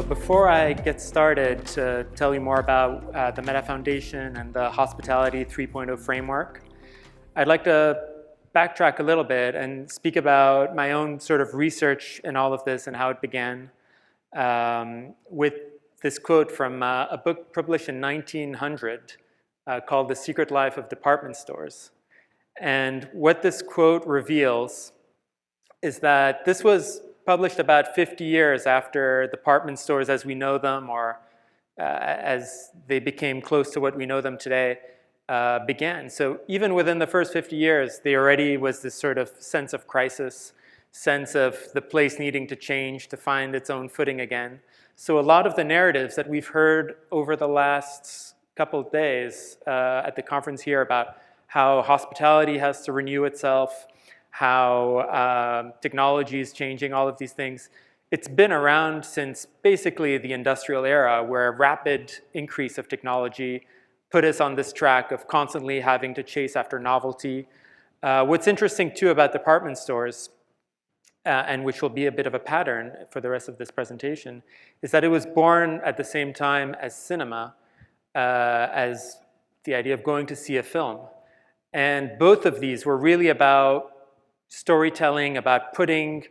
before I get started to tell you more about the Meta Foundation and the Hospitality 3.0 framework, I'd like to backtrack a little bit and speak about my own sort of research in all of this and how it began with this quote from a book published in 1900 called The Secret Life of Department Stores. And what this quote reveals is that this was published about 50 years after department stores as we know them, or as they became close to what we know them today, began. So even within the first 50 years, there already was this sort of sense of crisis, sense of the place needing to change, to find its own footing again. So a lot of the narratives that we've heard over the last couple of days at the conference here about how hospitality has to renew itself, how technology is changing, all of these things. It's been around since basically the industrial era, where a rapid increase of technology put us on this track of constantly having to chase after novelty. What's interesting too about department stores, and which will be a bit of a pattern for the rest of this presentation, is that it was born at the same time as cinema, as the idea of going to see a film. And both of these were really about storytelling, about putting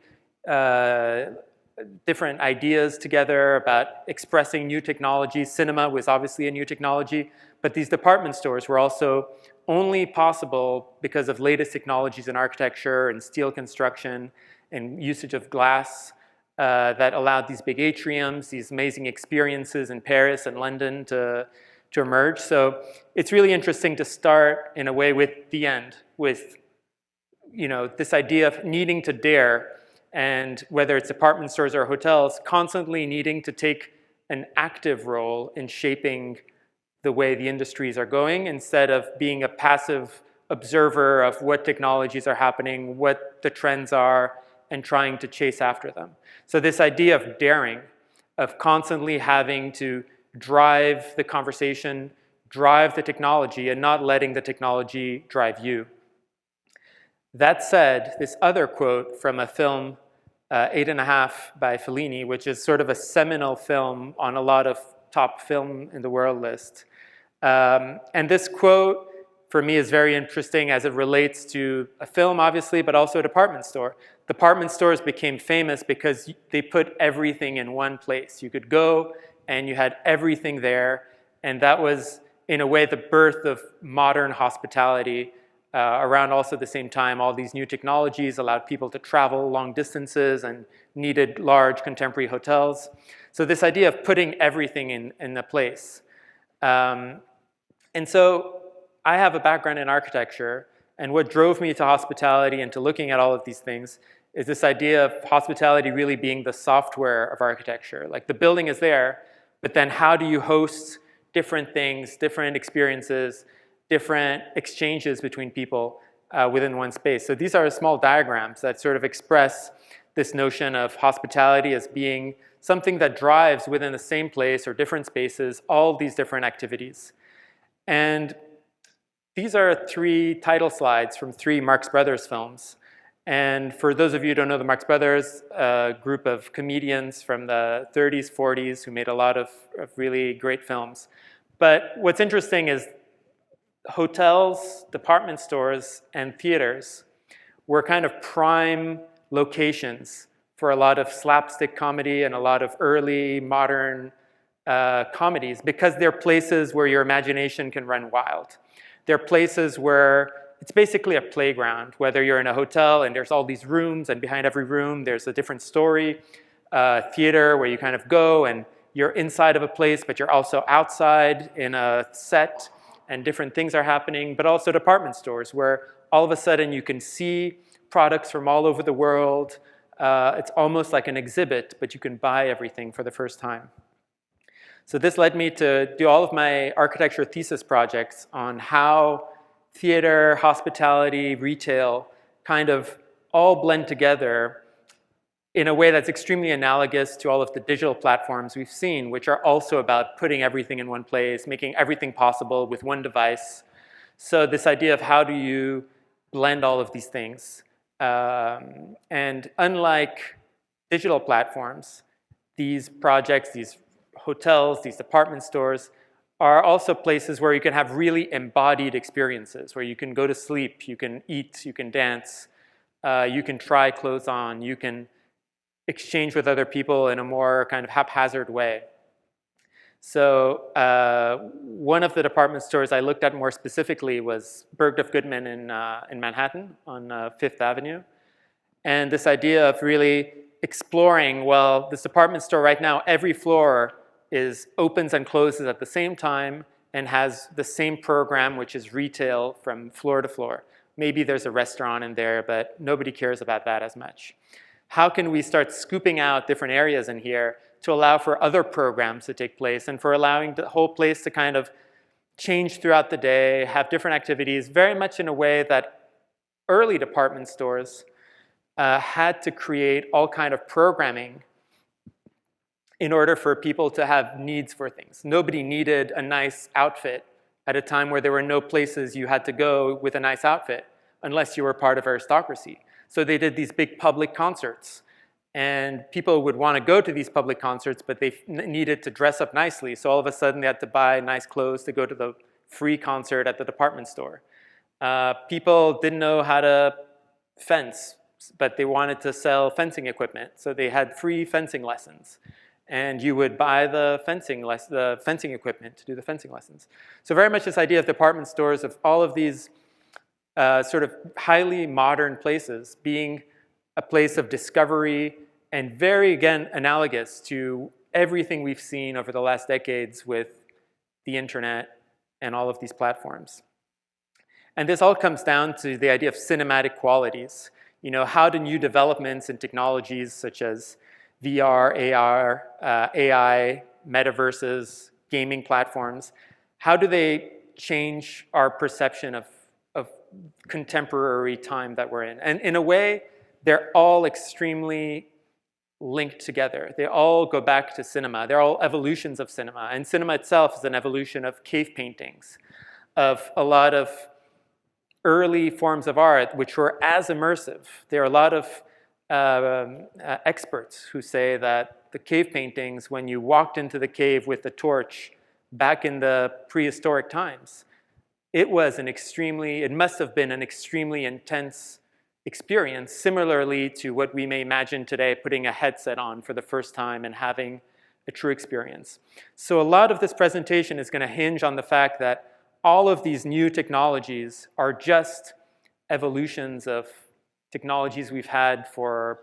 different ideas together, about expressing new technologies. Cinema was obviously a new technology, but these department stores were also only possible because of latest technologies in architecture and steel construction and usage of glass that allowed these big atriums, these amazing experiences in Paris and London to emerge. So it's really interesting to start in a way with the end, with this idea of needing to dare, and whether it's department stores or hotels, constantly needing to take an active role in shaping the way the industries are going, instead of being a passive observer of what technologies are happening, what the trends are, and trying to chase after them. So this idea of daring, of constantly having to drive the conversation, drive the technology, and not letting the technology drive you. That said, this other quote from a film, 8.5 by Fellini, which is sort of a seminal film on a lot of top film in the world list. And this quote, for me, is very interesting as it relates to a film, obviously, but also a department store. Department stores became famous because they put everything in one place. You could go and you had everything there, and that was, in a way, the birth of modern hospitality. Around also the same time, all these new technologies allowed people to travel long distances and needed large contemporary hotels. So this idea of putting everything in a place. And so I have a background in architecture, and what drove me to hospitality and to looking at all of these things is this idea of hospitality really being the software of architecture. Like, the building is there, but then how do you host different things, different experiences, different exchanges between people within one space. So these are small diagrams that sort of express this notion of hospitality as being something that drives within the same place or different spaces all these different activities. And these are 3 title slides from 3 Marx Brothers films. And for those of you who don't know the Marx Brothers, a group of comedians from the 30s, 40s who made a lot of really great films. But what's interesting is hotels, department stores, and theaters were kind of prime locations for a lot of slapstick comedy and a lot of early modern comedies, because they're places where your imagination can run wild. They're places where it's basically a playground, whether you're in a hotel and there's all these rooms, and behind every room there's a different story. Theater, where you kind of go and you're inside of a place, but you're also outside in a set, and different things are happening, but also department stores, where all of a sudden you can see products from all over the world. It's almost like an exhibit, but you can buy everything for the first time. So this led me to do all of my architecture thesis projects on how theater, hospitality, retail kind of all blend together in a way that's extremely analogous to all of the digital platforms we've seen, which are also about putting everything in one place, making everything possible with one device. So this idea of how do you blend all of these things. And unlike digital platforms, these projects, these hotels, these department stores, are also places where you can have really embodied experiences, where you can go to sleep, you can eat, you can dance, you can try clothes on, you can exchange with other people in a more kind of haphazard way. So one of the department stores I looked at more specifically was Bergdorf Goodman in Manhattan on Fifth Avenue. And this idea of really exploring, well, this department store right now, every floor opens and closes at the same time and has the same program, which is retail from floor to floor. Maybe there's a restaurant in there, but nobody cares about that as much. How can we start scooping out different areas in here to allow for other programs to take place and for allowing the whole place to kind of change throughout the day, have different activities, very much in a way that early department stores had to create all kind of programming in order for people to have needs for things. Nobody needed a nice outfit at a time where there were no places you had to go with a nice outfit unless you were part of aristocracy. So they did these big public concerts. And people would want to go to these public concerts, but they needed to dress up nicely. So all of a sudden they had to buy nice clothes to go to the free concert at the department store. People didn't know how to fence, but they wanted to sell fencing equipment. So they had free fencing lessons. And you would buy the fencing equipment to do the fencing lessons. So very much this idea of department stores, of all of these sort of highly modern places being a place of discovery and very, again, analogous to everything we've seen over the last decades with the internet and all of these platforms. And this all comes down to the idea of cinematic qualities. You know, how do new developments in technologies such as VR, AR, AI, metaverses, gaming platforms, how do they change our perception of contemporary time that we're in? And in a way, they're all extremely linked together. They all go back to cinema. They're all evolutions of cinema. And cinema itself is an evolution of cave paintings, of a lot of early forms of art which were as immersive. There are a lot of experts who say that the cave paintings, when you walked into the cave with the torch back in the prehistoric times, it must have been an extremely intense experience, similarly to what we may imagine today, putting a headset on for the first time and having a true experience. So a lot of this presentation is going to hinge on the fact that all of these new technologies are just evolutions of technologies we've had for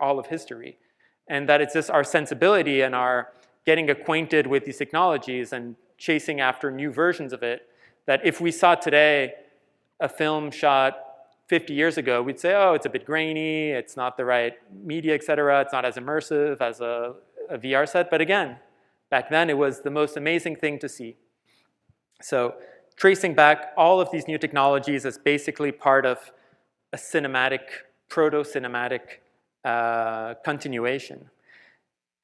all of history. And that it's just our sensibility and our getting acquainted with these technologies and chasing after new versions of it, that if we saw today a film shot 50 years ago, we'd say, oh, it's a bit grainy, it's not the right media, et cetera, it's not as immersive as a VR set. But again, back then it was the most amazing thing to see. So tracing back all of these new technologies as basically part of a cinematic, proto-cinematic continuation.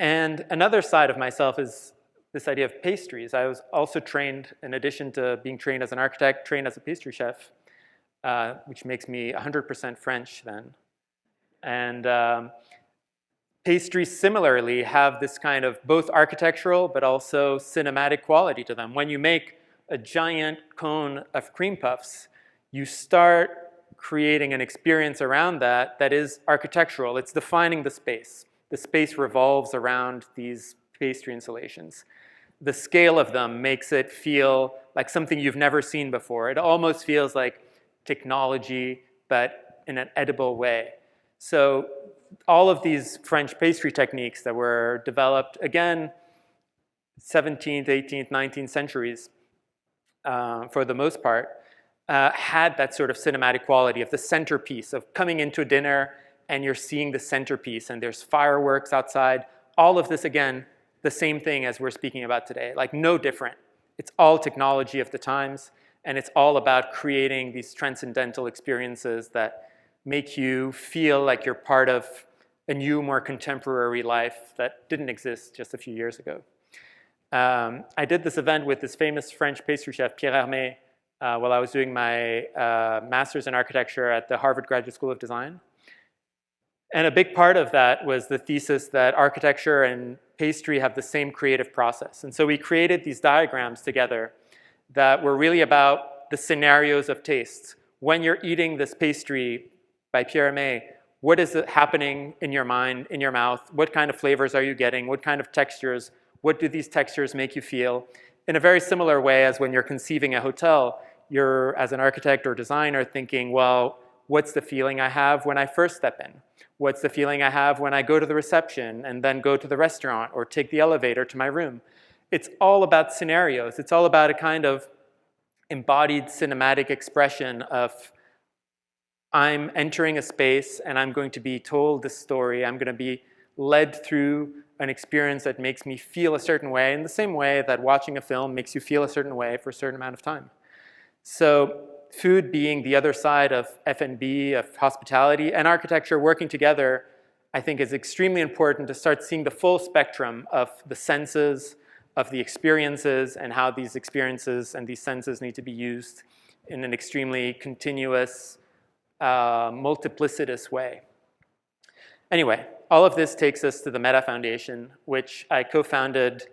And another side of myself is this idea of pastries. I was also trained, in addition to being trained as an architect, trained as a pastry chef, which makes me 100% French then. And pastries similarly have this kind of both architectural but also cinematic quality to them. When you make a giant cone of cream puffs, you start creating an experience around that that is architectural. It's defining the space. The space revolves around these pastry installations. The scale of them makes it feel like something you've never seen before. It almost feels like technology, but in an edible way. So all of these French pastry techniques that were developed, again, 17th, 18th, 19th centuries, for the most part, had that sort of cinematic quality of the centerpiece, of coming into dinner and you're seeing the centerpiece and there's fireworks outside. All of this, again, the same thing as we're speaking about today, like no different. It's all technology of the times, and it's all about creating these transcendental experiences that make you feel like you're part of a new, more contemporary life that didn't exist just a few years ago. I did this event with this famous French pastry chef, Pierre Hermé, while I was doing my master's in architecture at the Harvard Graduate School of Design. And a big part of that was the thesis that architecture and pastry have the same creative process. And so we created these diagrams together that were really about the scenarios of tastes. When you're eating this pastry by Pierre May, what is happening in your mind, in your mouth? What kind of flavors are you getting? What kind of textures? What do these textures make you feel? In a very similar way as when you're conceiving a hotel, you're, as an architect or designer, thinking, well, what's the feeling I have when I first step in? What's the feeling I have when I go to the reception and then go to the restaurant or take the elevator to my room? It's all about scenarios. It's all about a kind of embodied cinematic expression of I'm entering a space and I'm going to be told this story. I'm going to be led through an experience that makes me feel a certain way in the same way that watching a film makes you feel a certain way for a certain amount of time. So food being the other side of F&B, of hospitality, and architecture working together, I think is extremely important to start seeing the full spectrum of the senses, of the experiences, and how these experiences and these senses need to be used in an extremely continuous, multiplicitous way. Anyway, all of this takes us to the Meta Foundation, which I co-founded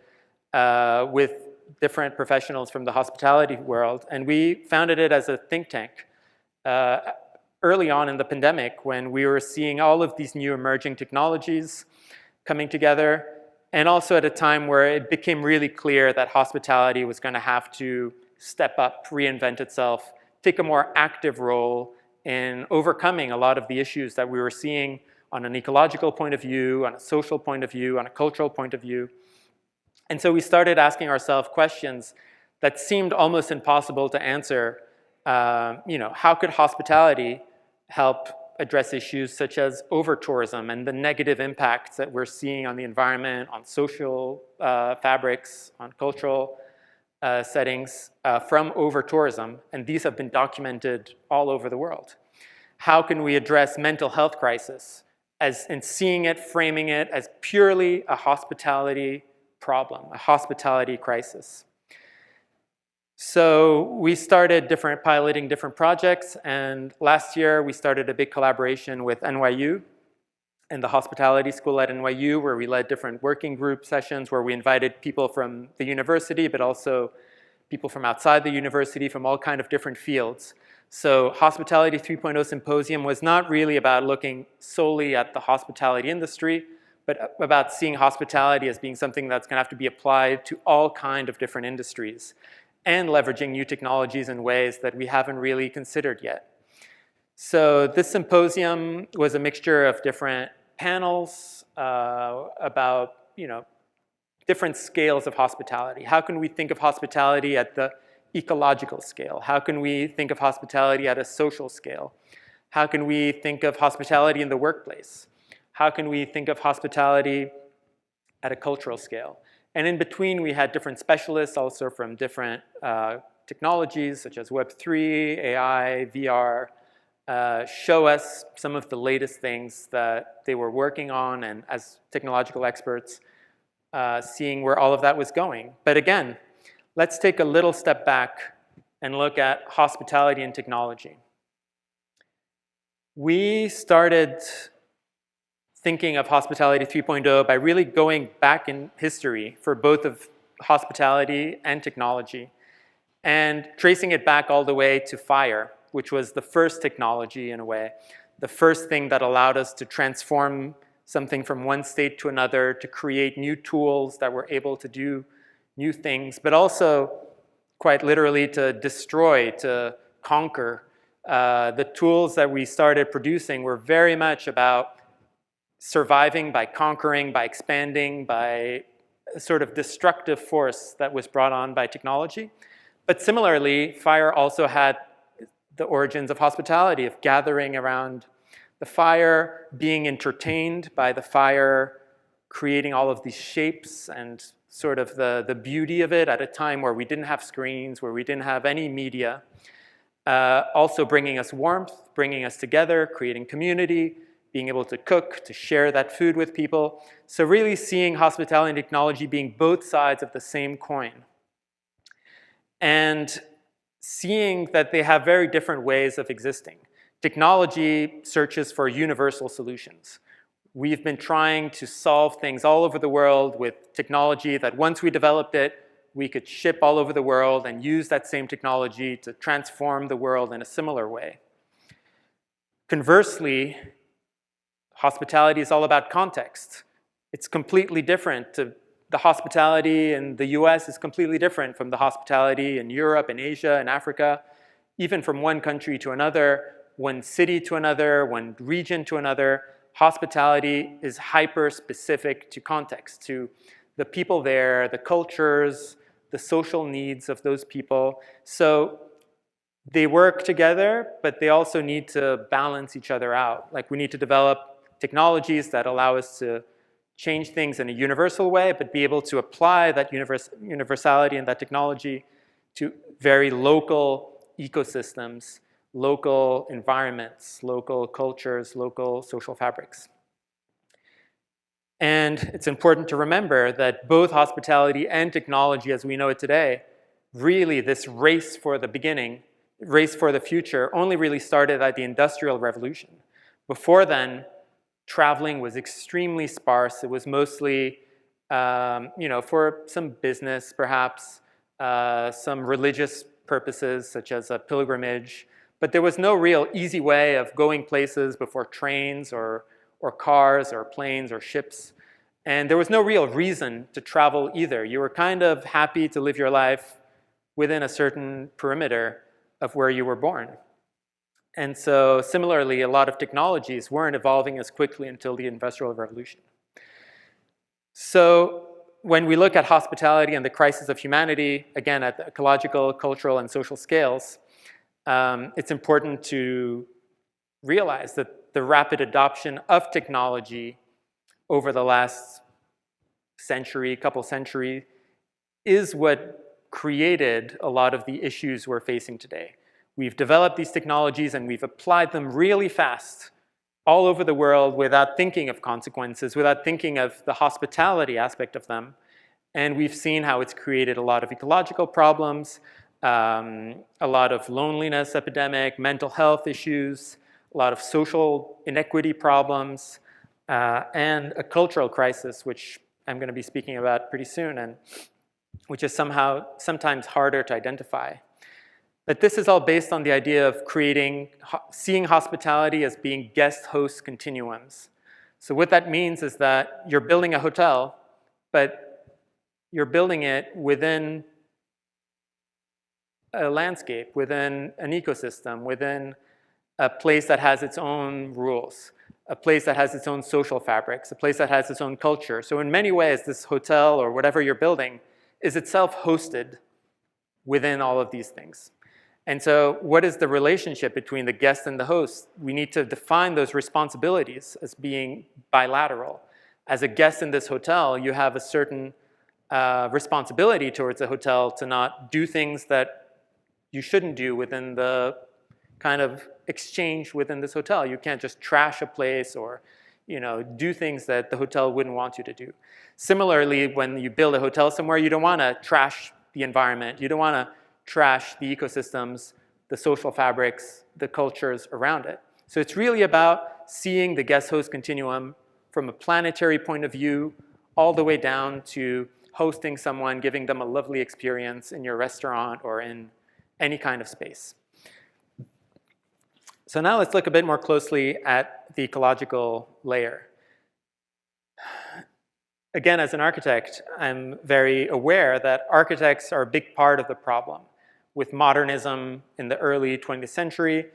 with different professionals from the hospitality world, and we founded it as a think tank early on in the pandemic when we were seeing all of these new emerging technologies coming together, and also at a time where it became really clear that hospitality was going to have to step up, reinvent itself, take a more active role in overcoming a lot of the issues that we were seeing on an ecological point of view, on a social point of view, on a cultural point of view. And so we started asking ourselves questions that seemed almost impossible to answer. How could hospitality help address issues such as over-tourism and the negative impacts that we're seeing on the environment, on social fabrics, on cultural settings from over-tourism, and these have been documented all over the world. How can we address mental health crisis and seeing it, framing it as purely a hospitality problem, a hospitality crisis? So we started piloting different projects, and last year we started a big collaboration with NYU and the hospitality school at NYU, where we led different working group sessions where we invited people from the university, but also people from outside the university from all kind of different fields. So Hospitality 3.0 Symposium was not really about looking solely at the hospitality industry, but about seeing hospitality as being something that's going to have to be applied to all kind of different industries and leveraging new technologies in ways that we haven't really considered yet. So this symposium was a mixture of different panels about different scales of hospitality. How can we think of hospitality at the ecological scale? How can we think of hospitality at a social scale? How can we think of hospitality in the workplace? How can we think of hospitality at a cultural scale? And in between, we had different specialists also from different technologies such as Web3, AI, VR, show us some of the latest things that they were working on, and as technological experts, seeing where all of that was going. But again, let's take a little step back and look at hospitality and technology. We started thinking of Hospitality 3.0 by really going back in history for both of hospitality and technology, and tracing it back all the way to fire, which was the first technology in a way, the first thing that allowed us to transform something from one state to another, to create new tools that were able to do new things, but also quite literally to destroy, to conquer. The tools that we started producing were very much about surviving by conquering, by expanding, by a sort of destructive force that was brought on by technology. But similarly, fire also had the origins of hospitality, of gathering around the fire, being entertained by the fire, creating all of these shapes and sort of the beauty of it at a time where we didn't have screens, where we didn't have any media. Also bringing us warmth, bringing us together, creating community, being able to cook, to share that food with people. So really seeing hospitality and technology being both sides of the same coin. And seeing that they have very different ways of existing. Technology searches for universal solutions. We've been trying to solve things all over the world with technology that once we developed it, we could ship all over the world and use that same technology to transform the world in a similar way. Conversely, hospitality is all about context. It's completely different. The hospitality in the US is completely different from the hospitality in Europe and Asia and Africa, even from one country to another, one city to another, one region to another. Hospitality is hyper-specific to context, to the people there, the cultures, the social needs of those people. So they work together, but they also need to balance each other out. Like, we need to develop technologies that allow us to change things in a universal way, but be able to apply that universality and that technology to very local ecosystems, local environments, local cultures, local social fabrics. And it's important to remember that both hospitality and technology as we know it today, really this race for the beginning, race for the future, only really started at the Industrial Revolution. Before then, traveling was extremely sparse. It was mostly, for some business, perhaps, some religious purposes, such as a pilgrimage. But there was no real easy way of going places before trains or cars or planes or ships. And there was no real reason to travel either. You were kind of happy to live your life within a certain perimeter of where you were born. And so similarly, a lot of technologies weren't evolving as quickly until the Industrial Revolution. So when we look at hospitality and the crisis of humanity, again, at the ecological, cultural, and social scales, it's important to realize that the rapid adoption of technology over the last century, couple centuries, is what created a lot of the issues we're facing today. We've developed these technologies and we've applied them really fast all over the world without thinking of consequences, without thinking of the hospitality aspect of them. And we've seen how it's created a lot of ecological problems, a lot of loneliness epidemic, mental health issues, a lot of social inequity problems, and a cultural crisis, which I'm going to be speaking about pretty soon, and which is sometimes harder to identify. But this is all based on the idea of seeing hospitality as being guest-host continuums. So what that means is that you're building a hotel, but you're building it within a landscape, within an ecosystem, within a place that has its own rules, a place that has its own social fabrics, a place that has its own culture. So in many ways, this hotel or whatever you're building is itself hosted within all of these things. And so what is the relationship between the guest and the host? We need to define those responsibilities as being bilateral. As a guest in this hotel, you have a certain responsibility towards the hotel to not do things that you shouldn't do within the kind of exchange within this hotel. You can't just trash a place or do things that the hotel wouldn't want you to do. Similarly, when you build a hotel somewhere, you don't want to trash the environment. You don't want to trash the ecosystems, the social fabrics, the cultures around it. So it's really about seeing the guest-host continuum from a planetary point of view all the way down to hosting someone, giving them a lovely experience in your restaurant or in any kind of space. So now let's look a bit more closely at the ecological layer. Again, as an architect, I'm very aware that architects are a big part of the problem. With modernism in the early 20th century,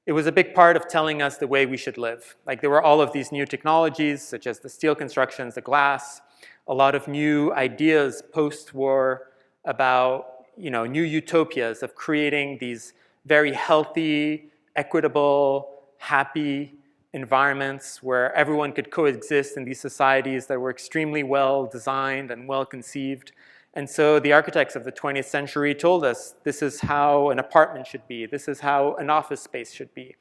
it was a big part of telling us the way we should live. Like, there were all of these new technologies, such as the steel constructions, the glass, a lot of new ideas post-war about new utopias of creating these very healthy, equitable, happy environments where everyone could coexist in these societies that were extremely well designed and well conceived. And so the architects of the 20th century told us this is how an apartment should be, this is how an office space should be,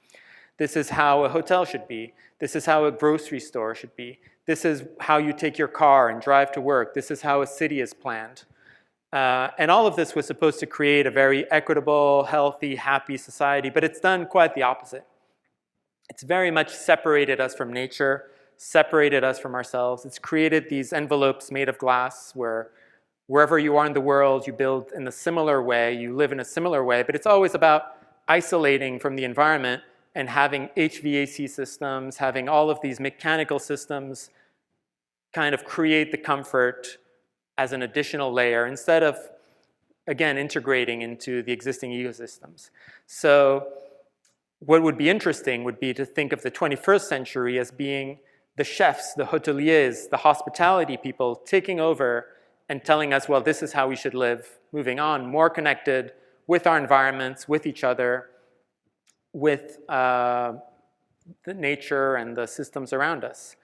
this is how a hotel should be, this is how a grocery store should be, this is how you take your car and drive to work, this is how a city is planned. And all of this was supposed to create a very equitable, healthy, happy society, but it's done quite the opposite. It's very much separated us from nature, separated us from ourselves. It's created these envelopes made of glass where wherever you are in the world, you build in a similar way, you live in a similar way, but it's always about isolating from the environment and having HVAC systems, having all of these mechanical systems kind of create the comfort as an additional layer instead of, again, integrating into the existing ecosystems. So what would be interesting would be to think of the 21st century as being the chefs, the hoteliers, the hospitality people taking over and telling us, well, this is how we should live, moving on, more connected with our environments, with each other, with the nature and the systems around us.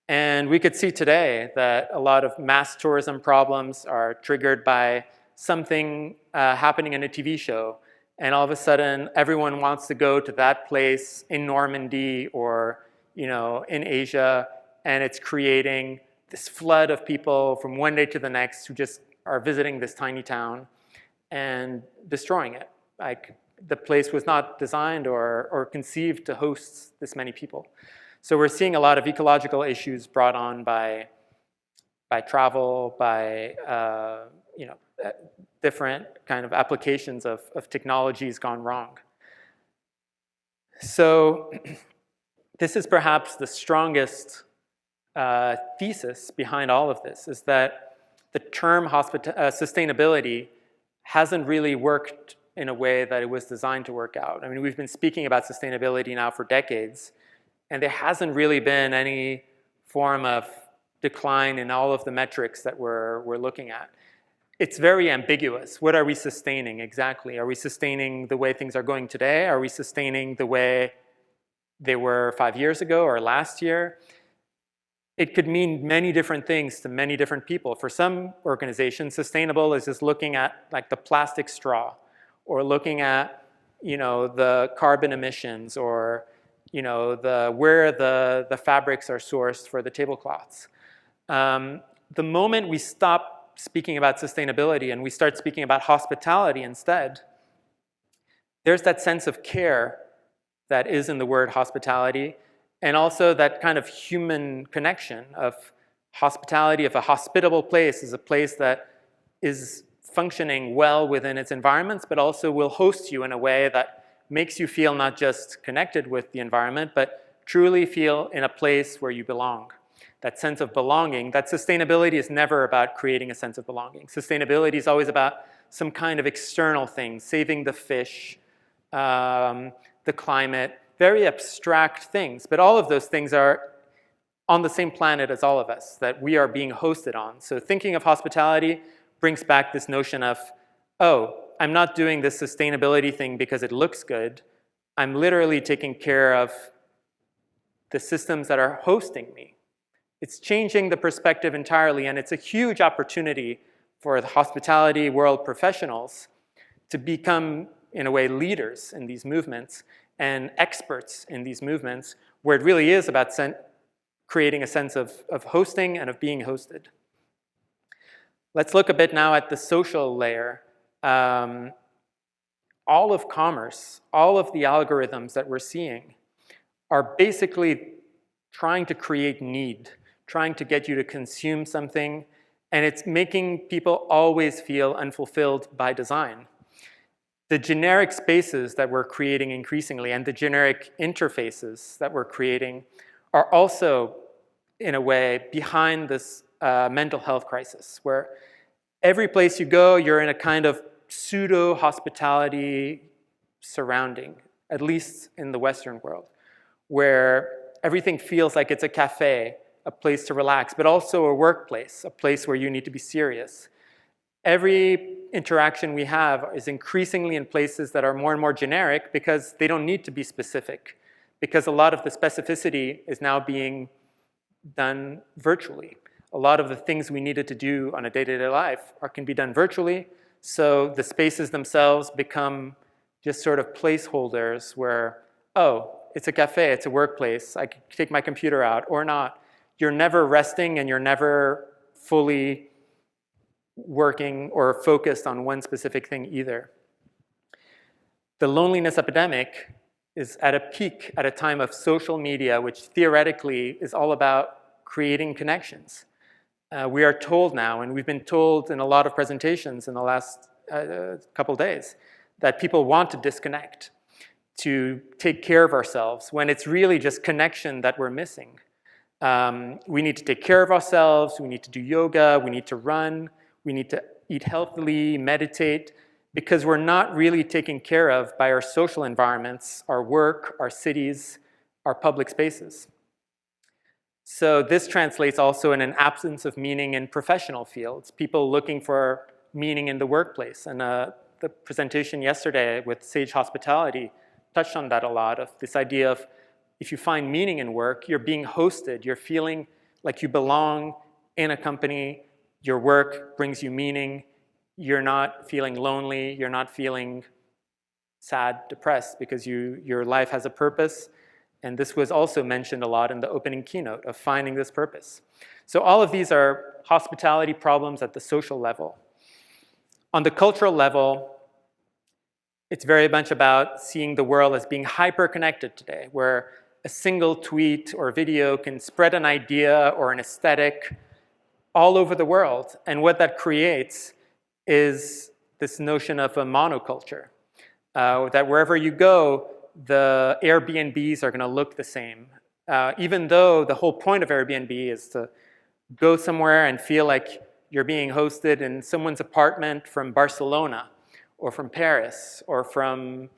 And we could see today that a lot of mass tourism problems are triggered by something happening in a TV show. And all of a sudden, everyone wants to go to that place in Normandy or in Asia, and it's creating this flood of people from one day to the next who just are visiting this tiny town and destroying it. Like, the place was not designed or conceived to host this many people. So we're seeing a lot of ecological issues brought on by travel, by different kind of applications of technologies gone wrong. So this is perhaps the strongest thesis behind all of this, is that the term sustainability hasn't really worked in a way that it was designed to work out. I mean, we've been speaking about sustainability now for decades, and there hasn't really been any form of decline in all of the metrics that we're looking at. It's very ambiguous. What are we sustaining exactly? Are we sustaining the way things are going today? Are we sustaining the way they were 5 years ago or last year? It could mean many different things to many different people. For some organizations, sustainable is just looking at like the plastic straw, or looking at the carbon emissions, or where the fabrics are sourced for the tablecloths. The moment we stop speaking about sustainability and we start speaking about hospitality instead, there's that sense of care that is in the word hospitality, and also that kind of human connection of hospitality. If a hospitable place is a place that is functioning well within its environments, but also will host you in a way that makes you feel not just connected with the environment, but truly feel in a place where you belong. That sense of belonging, that sustainability is never about creating a sense of belonging. Sustainability is always about some kind of external thing, saving the fish, the climate, very abstract things. But all of those things are on the same planet as all of us, that we are being hosted on. So thinking of hospitality brings back this notion of, oh, I'm not doing this sustainability thing because it looks good. I'm literally taking care of the systems that are hosting me. It's changing the perspective entirely, and it's a huge opportunity for the hospitality world professionals to become, in a way, leaders in these movements and experts in these movements, where it really is about creating a sense of hosting and of being hosted. Let's look a bit now at the social layer. All of commerce, all of the algorithms that we're seeing are basically trying to create need, trying to get you to consume something, and it's making people always feel unfulfilled by design. The generic spaces that we're creating increasingly and the generic interfaces that we're creating are also, in a way, behind this mental health crisis, where every place you go, you're in a kind of pseudo-hospitality surrounding, at least in the Western world, where everything feels like it's a cafe, a place to relax, but also a workplace, a place where you need to be serious. Every interaction we have is increasingly in places that are more and more generic because they don't need to be specific, because a lot of the specificity is now being done virtually. A lot of the things we needed to do on a day-to-day life can be done virtually, so the spaces themselves become just sort of placeholders where, oh, it's a cafe, it's a workplace, I can take my computer out or not. You're never resting and you're never fully working or focused on one specific thing either. The loneliness epidemic is at a peak at a time of social media, which theoretically is all about creating connections. We are told now, and we've been told in a lot of presentations in the last couple days, that people want to disconnect, to take care of ourselves, when it's really just connection that we're missing. We need to take care of ourselves, we need to do yoga, we need to run, we need to eat healthily, meditate, because we're not really taken care of by our social environments, our work, our cities, our public spaces. So this translates also in an absence of meaning in professional fields, people looking for meaning in the workplace. And the presentation yesterday with Sage Hospitality touched on that a lot, of this idea of if you find meaning in work, you're being hosted, you're feeling like you belong in a company, your work brings you meaning, you're not feeling lonely, you're not feeling sad, depressed, because your life has a purpose. And this was also mentioned a lot in the opening keynote, of finding this purpose. So all of these are hospitality problems at the social level. On the cultural level, it's very much about seeing the world as being hyper-connected today, where a single tweet or video can spread an idea or an aesthetic all over the world. And what that creates is this notion of a monoculture, that wherever you go, the Airbnbs are going to look the same. Even though the whole point of Airbnb is to go somewhere and feel like you're being hosted in someone's apartment from Barcelona or from Paris or from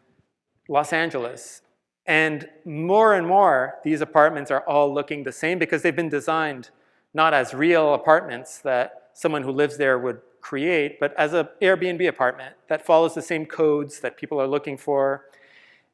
Los Angeles. And more, these apartments are all looking the same because they've been designed not as real apartments that someone who lives there would create, but as an Airbnb apartment that follows the same codes that people are looking for.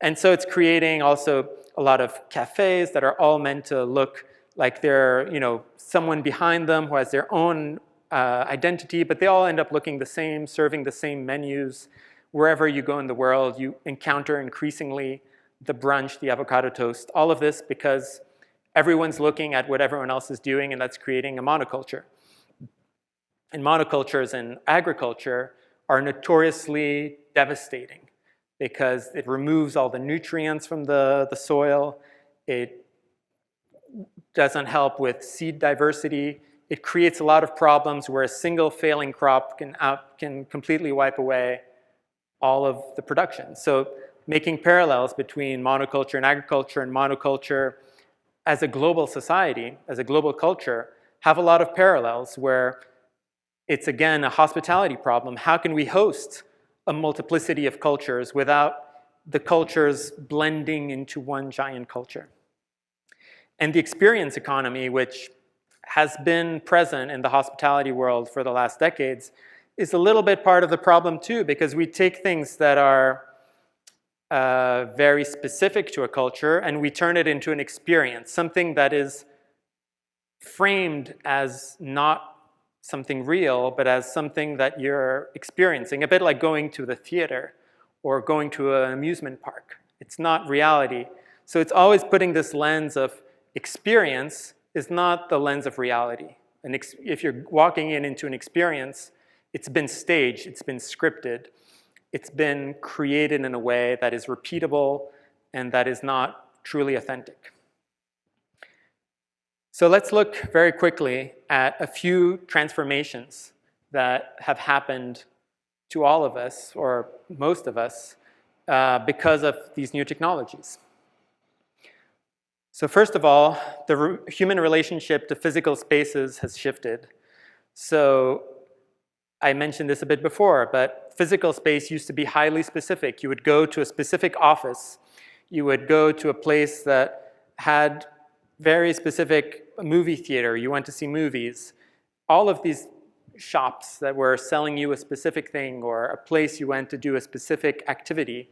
And so it's creating also a lot of cafes that are all meant to look like they're, someone behind them who has their own identity, but they all end up looking the same, serving the same menus. Wherever you go in the world, you encounter increasingly the brunch, the avocado toast, all of this because everyone's looking at what everyone else is doing, and that's creating a monoculture. And monocultures in agriculture are notoriously devastating because it removes all the nutrients from the soil. It doesn't help with seed diversity. It creates a lot of problems where a single failing crop can completely wipe away all of the production. So making parallels between monoculture and monoculture as a global society, as a global culture, have a lot of parallels where it's, again, a hospitality problem. How can we host a multiplicity of cultures without the cultures blending into one giant culture? And the experience economy, which has been present in the hospitality world for the last decades, is a little bit part of the problem too, because we take things that are very specific to a culture and we turn it into an experience, something that is framed as not something real, but as something that you're experiencing, a bit like going to the theater or going to an amusement park. It's not reality. So it's always putting this lens of experience is not the lens of reality. And if you're walking into an experience, it's been staged, it's been scripted, it's been created in a way that is repeatable and that is not truly authentic. So let's look very quickly at a few transformations that have happened to all of us, or most of us, because of these new technologies. So first of all, the human relationship to physical spaces has shifted. So I mentioned this a bit before, but physical space used to be highly specific. You would go to a specific office. You would go to a place that had very specific movie theater. You went to see movies. All of these shops that were selling you a specific thing or a place you went to do a specific activity,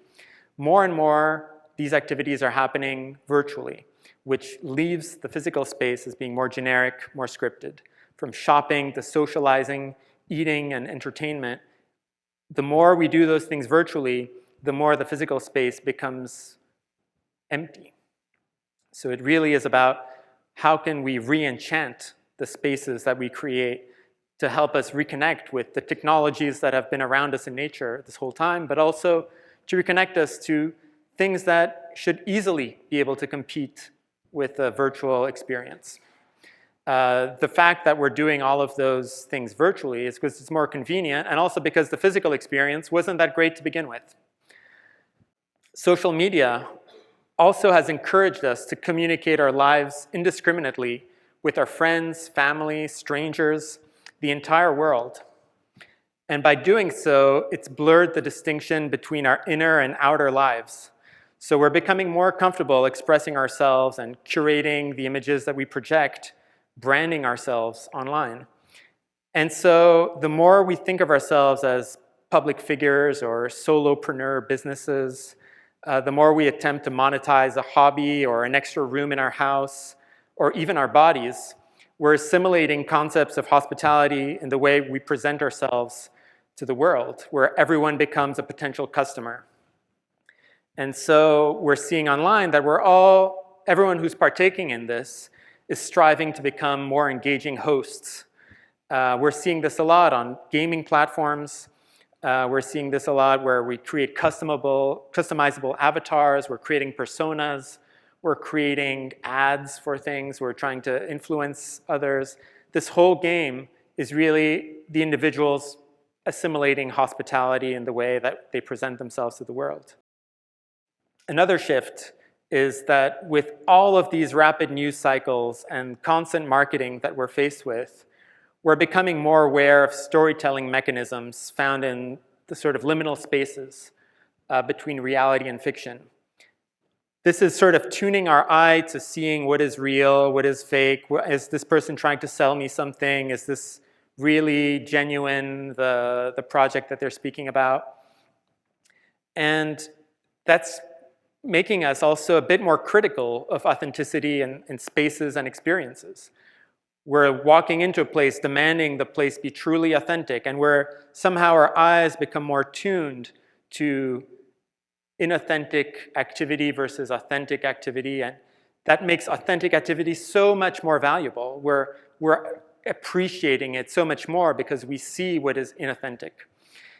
more and more these activities are happening virtually, which leaves the physical space as being more generic, more scripted. From shopping to socializing, eating, and entertainment, the more we do those things virtually, the more the physical space becomes empty. So it really is about how can we re-enchant the spaces that we create to help us reconnect with the technologies that have been around us in nature this whole time, but also to reconnect us to things that should easily be able to compete with a virtual experience. The fact that we're doing all of those things virtually is because it's more convenient, and also because the physical experience wasn't that great to begin with. Social media also has encouraged us to communicate our lives indiscriminately with our friends, family, strangers, the entire world. And by doing so, it's blurred the distinction between our inner and outer lives. So we're becoming more comfortable expressing ourselves and curating the images that we project, branding ourselves online. And so the more we think of ourselves as public figures or solopreneur businesses, the more we attempt to monetize a hobby or an extra room in our house, or even our bodies, we're assimilating concepts of hospitality in the way we present ourselves to the world, where everyone becomes a potential customer. And so we're seeing online that everyone who's partaking in this is striving to become more engaging hosts. We're seeing this a lot on gaming platforms. We're seeing this a lot where we create customizable avatars. We're creating personas. We're creating ads for things. We're trying to influence others. This whole game is really the individuals assimilating hospitality in the way that they present themselves to the world. Another shift is that with all of these rapid news cycles and constant marketing that we're faced with, we're becoming more aware of storytelling mechanisms found in the sort of liminal spaces between reality and fiction. This is sort of tuning our eye to seeing what is real, what is fake. Is this person trying to sell me something? Is this really genuine, the project that they're speaking about? And that's making us also a bit more critical of authenticity in spaces and experiences. We're walking into a place demanding the place be truly authentic, and where somehow our eyes become more tuned to inauthentic activity versus authentic activity, and that makes authentic activity so much more valuable. We're appreciating it so much more because we see what is inauthentic.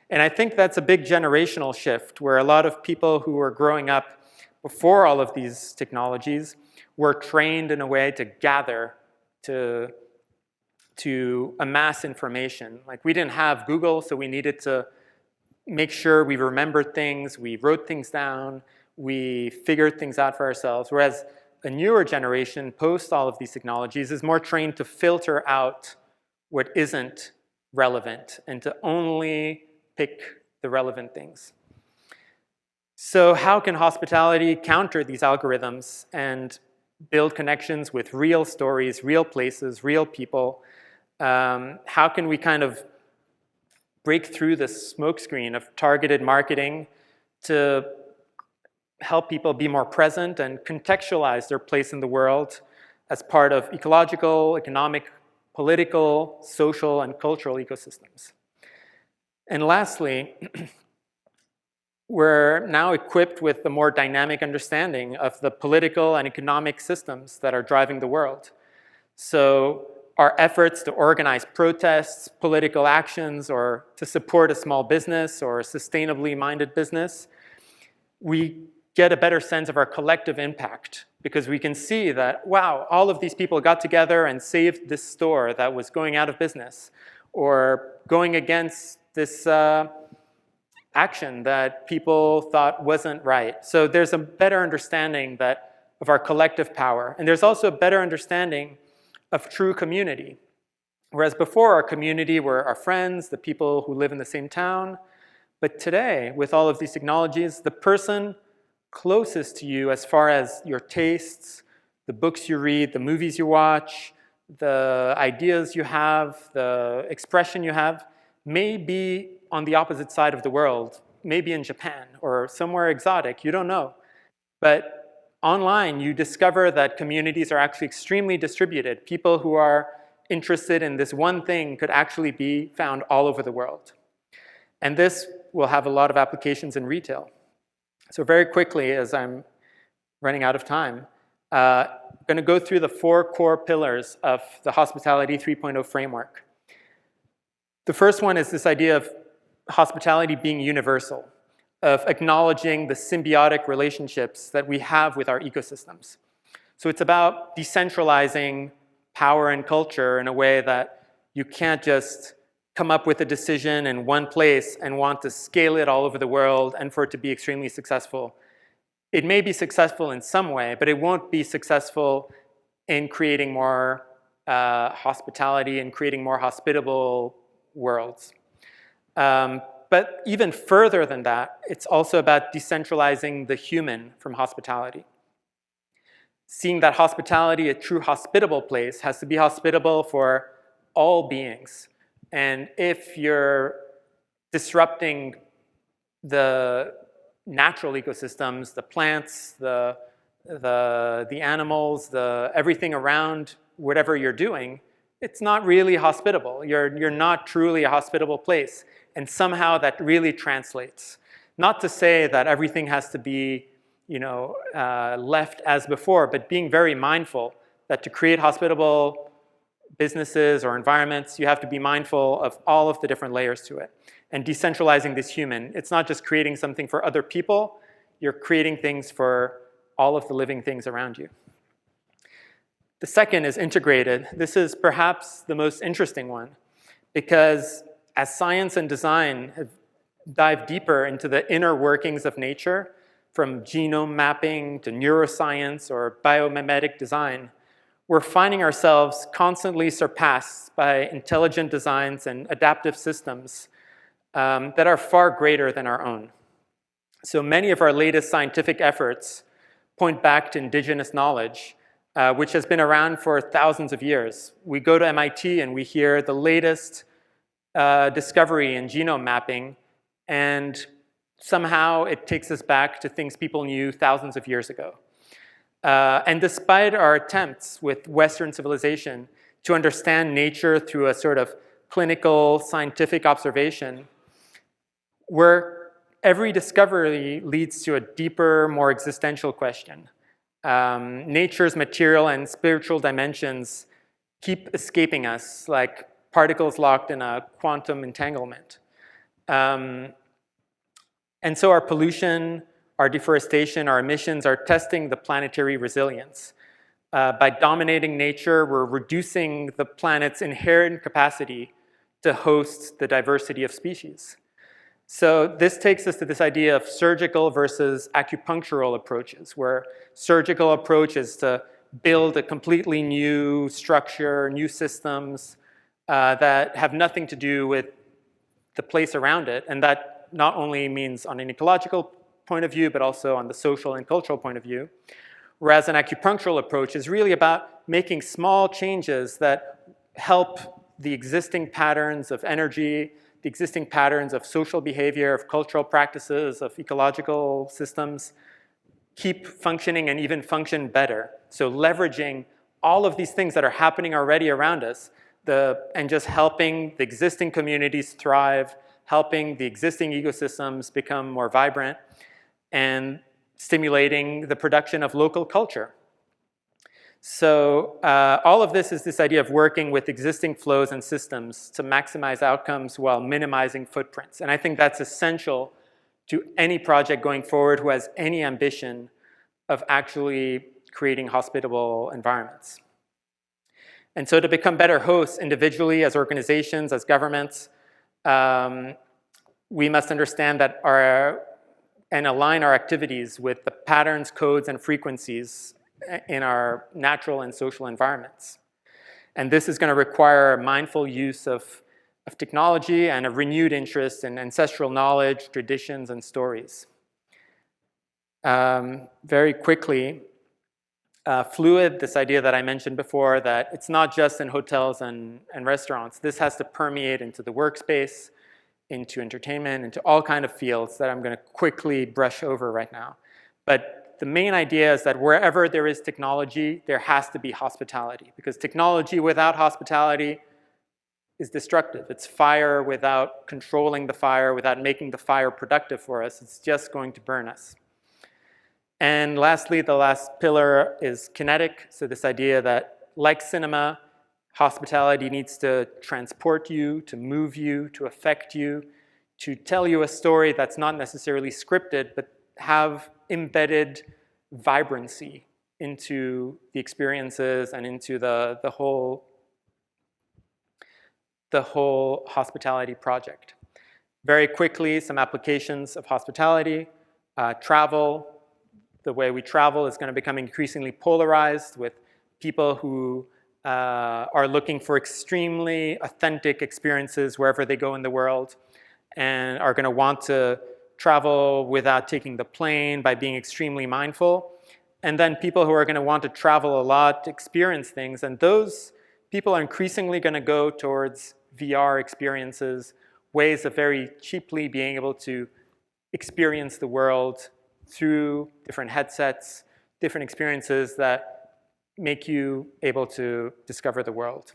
And I think that's a big generational shift, where a lot of people who were growing up before all of these technologies were trained in a way to gather, to amass information. Like, we didn't have Google, so we needed to make sure we remembered things, we wrote things down, we figured things out for ourselves. Whereas a newer generation, post all of these technologies, is more trained to filter out what isn't relevant and to only pick the relevant things. So how can hospitality counter these algorithms and build connections with real stories, real places, real people? How can we kind of break through this smokescreen of targeted marketing to help people be more present and contextualize their place in the world as part of ecological, economic, political, social, and cultural ecosystems? And lastly, we're now equipped with a more dynamic understanding of the political and economic systems that are driving the world. So our efforts to organize protests, political actions, or to support a small business or a sustainably minded business, we get a better sense of our collective impact, because we can see that, wow, all of these people got together and saved this store that was going out of business, or going against this action that people thought wasn't right. So there's a better understanding of our collective power. And there's also a better understanding of true community. Whereas before, our community were our friends, the people who live in the same town. But today, with all of these technologies, the person closest to you as far as your tastes, the books you read, the movies you watch, the ideas you have, the expression you have, may be on the opposite side of the world, maybe in Japan or somewhere exotic, you don't know. But online, you discover that communities are actually extremely distributed. People who are interested in this one thing could actually be found all over the world. And this will have a lot of applications in retail. So very quickly, as I'm running out of time, I'm going to go through the 4 core pillars of the Hospitality 3.0 framework. The first one is this idea of hospitality being universal. of acknowledging the symbiotic relationships that we have with our ecosystems. So it's about decentralizing power and culture in a way that you can't just come up with a decision in one place and want to scale it all over the world and for it to be extremely successful. It may be successful in some way, but it won't be successful in creating more hospitality and creating more hospitable worlds. But even further than that, it's also about decentralizing the human from hospitality. Seeing that hospitality, a true hospitable place, has to be hospitable for all beings. And if you're disrupting the natural ecosystems, the plants, the animals, everything around whatever you're doing, it's not really hospitable. You're not truly a hospitable place. And somehow that really translates. Not to say that everything has to be, left as before, but being very mindful that to create hospitable businesses or environments, you have to be mindful of all of the different layers to it. And decentralizing this human, it's not just creating something for other people, you're creating things for all of the living things around you. The second is integrated. This is perhaps the most interesting one, because as science and design have dived deeper into the inner workings of nature, from genome mapping to neuroscience or biomimetic design, we're finding ourselves constantly surpassed by intelligent designs and adaptive systems that are far greater than our own. So many of our latest scientific efforts point back to indigenous knowledge, which has been around for thousands of years. We go to MIT and we hear the latest discovery in genome mapping, and somehow it takes us back to things people knew thousands of years ago. And despite our attempts with Western civilization to understand nature through a sort of clinical scientific observation, where every discovery leads to a deeper, more existential question. Nature's material and spiritual dimensions keep escaping us like particles locked in a quantum entanglement. And so our pollution, our deforestation, our emissions are testing the planetary resilience. By dominating nature, we're reducing the planet's inherent capacity to host the diversity of species. So this takes us to this idea of surgical versus acupunctural approaches, where surgical approach is to build a completely new structure, new systems that have nothing to do with the place around it, and that not only means on an ecological point of view, but also on the social and cultural point of view. Whereas an acupunctural approach is really about making small changes that help the existing patterns of energy, the existing patterns of social behavior, of cultural practices, of ecological systems, keep functioning and even function better. So leveraging all of these things that are happening already around us, and just helping the existing communities thrive, helping the existing ecosystems become more vibrant, and stimulating the production of local culture. So all of this is this idea of working with existing flows and systems to maximize outcomes while minimizing footprints. And I think that's essential to any project going forward who has any ambition of actually creating hospitable environments. And so to become better hosts individually, as organizations, as governments, we must understand that and align our activities with the patterns, codes, and frequencies in our natural and social environments. And this is going to require mindful use of technology and a renewed interest in ancestral knowledge, traditions, and stories. Very quickly, fluid, this idea that I mentioned before, that it's not just in hotels and restaurants. This has to permeate into the workspace, into entertainment, into all kinds of fields that I'm going to quickly brush over right now. But the main idea is that wherever there is technology, there has to be hospitality, because technology without hospitality is destructive. It's fire without controlling the fire, without making the fire productive for us. It's just going to burn us. And lastly, the last pillar is kinetic. So this idea that, like cinema, hospitality needs to transport you, to move you, to affect you, to tell you a story that's not necessarily scripted, but have embedded vibrancy into the experiences and into the whole hospitality project. Very quickly, some applications of hospitality. Travel. The way we travel is going to become increasingly polarized, with people who are looking for extremely authentic experiences wherever they go in the world, and are going to want to travel without taking the plane, by being extremely mindful. And then people who are going to want to travel a lot, experience things, and those people are increasingly going to go towards VR experiences, ways of very cheaply being able to experience the world through different headsets, different experiences that make you able to discover the world.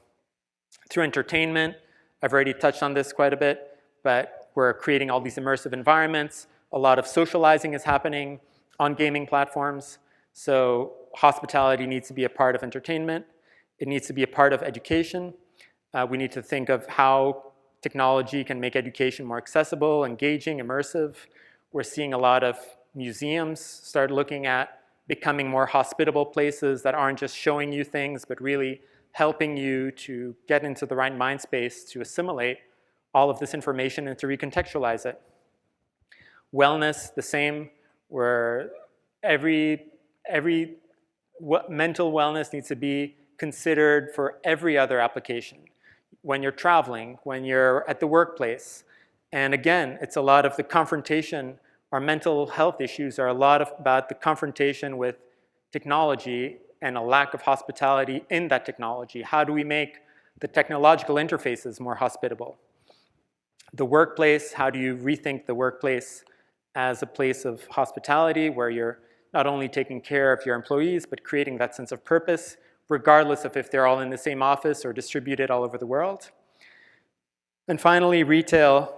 Through entertainment, I've already touched on this quite a bit, but we're creating all these immersive environments. A lot of socializing is happening on gaming platforms. So hospitality needs to be a part of entertainment. It needs to be a part of education. We need to think of how technology can make education more accessible, engaging, immersive. We're seeing a lot of museums start looking at becoming more hospitable places that aren't just showing you things, but really helping you to get into the right mind space to assimilate all of this information and to recontextualize it. Wellness, the same, where mental wellness needs to be considered for every other application. When you're traveling, when you're at the workplace. And again, it's a lot of the confrontation. Our mental health issues are a lot about the confrontation with technology and a lack of hospitality in that technology. How do we make the technological interfaces more hospitable? The workplace, how do you rethink the workplace as a place of hospitality where you're not only taking care of your employees, but creating that sense of purpose, regardless of if they're all in the same office or distributed all over the world. And finally, retail.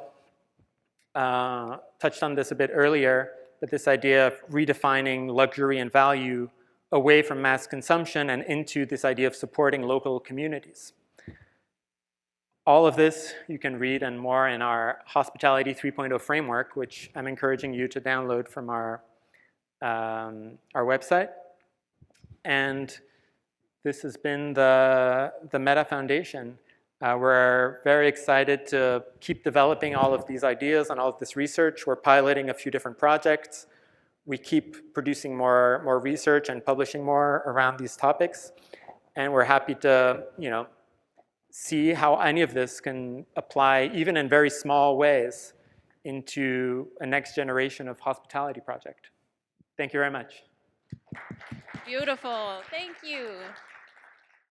Touched on this a bit earlier, but this idea of redefining luxury and value away from mass consumption and into this idea of supporting local communities. All of this you can read and more in our Hospitality 3.0 framework, which I'm encouraging you to download from our website. And this has been the Meta Foundation. We're very excited to keep developing all of these ideas and all of this research. We're piloting a few different projects. We keep producing more research and publishing more around these topics. And we're happy to, see how any of this can apply, even in very small ways, into a next generation of hospitality project. Thank you very much. Beautiful. Thank you.